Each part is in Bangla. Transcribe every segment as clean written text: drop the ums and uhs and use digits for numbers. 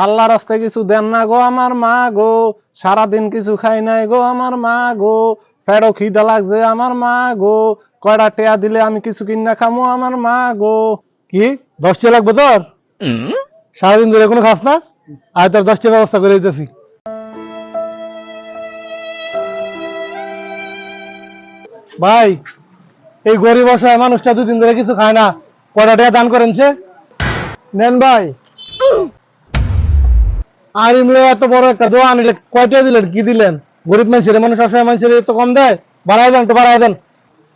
আল্লাহর রাস্তায় কিছু দেন না গো আমার মা গো, সারাদিন কিছু খাই নাই গো আমার মা গো, পেটও খিদা লাগছে আমার মা গো, কয়টা টেয়া দিলে আমি কিছু কিনা খামো আমার মা গো। কি 10 টাকা লাগবে তোর? সারাদিন ধরে কোনো খাস না? আর তোর 10 টাকা ব্যবস্থা করে দিতেছি। ভাই, এই গরিব অসহায় মানুষটা 2 দিন ধরে কিছু খায় না, কয়টা টাকা দান করেন সে? নেন ভাই। আর এমনি এত বড় একটা দোয়া আনিলে কয়টা দিলেন, কি দিলেন? গরিব মানুষের, মানুষ অসহায় মানুষের তো কম দেয়? বাড়ায় দেন, তো বাড়ায় দেন।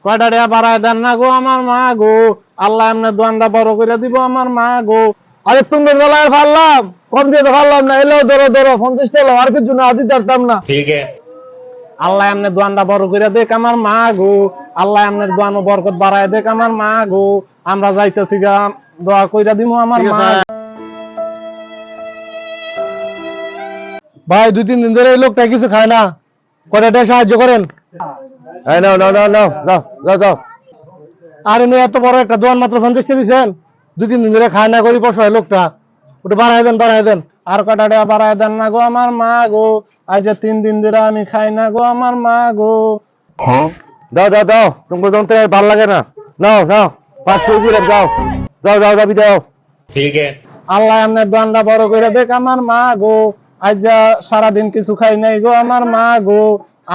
কয়টা টেয়া বাড়ায় দেন না গো আমার মা গো, আল্লাহ এমনি দোয়ানটা বড় করে দিব আমার মা গো। আরে তুমি গলায় ফারলাম, কম দিয়ে তো ফারলাম না, এলেও ধরো ধরো 50 টাকা, আর কিছু না, আদি পারতাম না। আল্লাহ এমনি দোয়ানটা বড় করে দেখ আমার মা গো, আল্লাহ এমনি দোয়ানো বরকত বাড়ায় দেখ আমার মা গো। আমরা যাইতেছি গা, দোয়া কইরা দিমু আমার ঠিক মা। আছে। ভাই 2-3 দিন ধরে এই লোকটা কিছু খায় না, কয়টা টাকা সাহায্য করেন। এই নাও নাও নাও নাও, যাও যাও যাও। আর এমনি এত বড় একটা দোয়ান মাত্র 50 টাকা দিচ্ছেন, 2-3 দিন ধরে খায় না, গরিব অসহায় লোকটা, ওটা বাড়ায় দেন, বাড়ায় দেন। আর কয়টা টেয়া বাড়ায় দেন না গো আমার মা গো, আজ 3 দিন ধরে আমি খাই না গো আমার মা গো। দাও দাও দাও, তোমার যন্ত্রে আর ভালো লাগে না, নাও নাও 500 দিলে যাও যাও যাও, যাবি দাও। আল্লাহ এমনি দোয়ানটা বড় করে দেখ আমার মা গো, আজ সারাদিন কিছু খাই নাই গো আমার মা গো,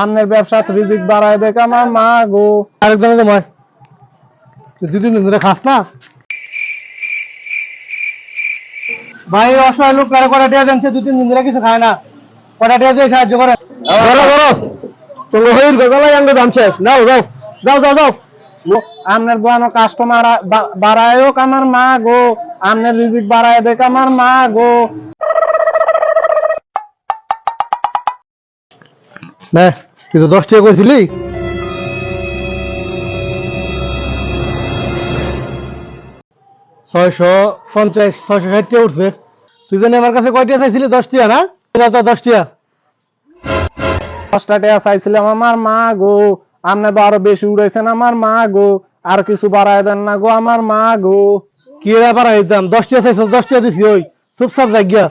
আমনের ব্যবসা রিজিক বাড়ায় দেখ আমার মা গো। আরেকজন তোমার 2-3 দিন ধরে খাস না। ভাই অসহায় লোক কারো কয়টা টাকা দেন, সে 2-3 দিন ধরে কিছু খায় না, কয়টা টাকা দিয়ে সাহায্য করেন। ধরো ধরো, তোমার হইর গলায় আঙ্গ দাম শেষ, নাও যাও যাও যাও যাও। আমনের দোয়ানো কাস্টমার বাড়ায় হোক আমার মা গো, আমনের রিজিক বাড়ায় দেখ আমার মা গো। না, তুই তো 10 টাকা কইছিলি। 650 660 টাকা উঠছে। তুই জানি আমার কাছে কয়টা চাইছিলি? 10 টাকা না? 10 টাকা। 10টা টেয়া চাইছিলাম আমার মা গো, আমনে তো আরো বেশি উড়াইছেন আমার মা গো, আর কিছু বাড়ায় দেন না গো আমার মা গো। কি ব্যাপার হইতাম? 10 টাকা চাইছ, 10 টাকা দিছি, ওই চুপচাপ জায়গা।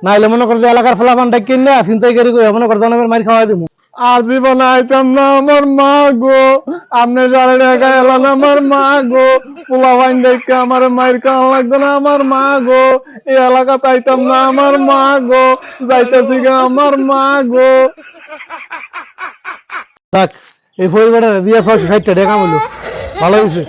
নাইলে মনে কর যে এলাকার ফলাফান ডাক কিনা চিন্তাই করি মনে কর জনমের মারি খাওয়াই দিব। আর জীবনে আইতাম না আমার মা গো, আপনি যারা টাকা এলান আমার মা গো, পোলা ভাইন দেখে আমার মায়ের খাওয়া লাগতো না আমার মা গো, এই এলাকাতে আইতাম না আমার মা গো, যাইতেছি গা আমার মা গো। থাক, এই পরিবারের দিয়ে 660 টাকা কামাইলো, ভালো হয়েছে।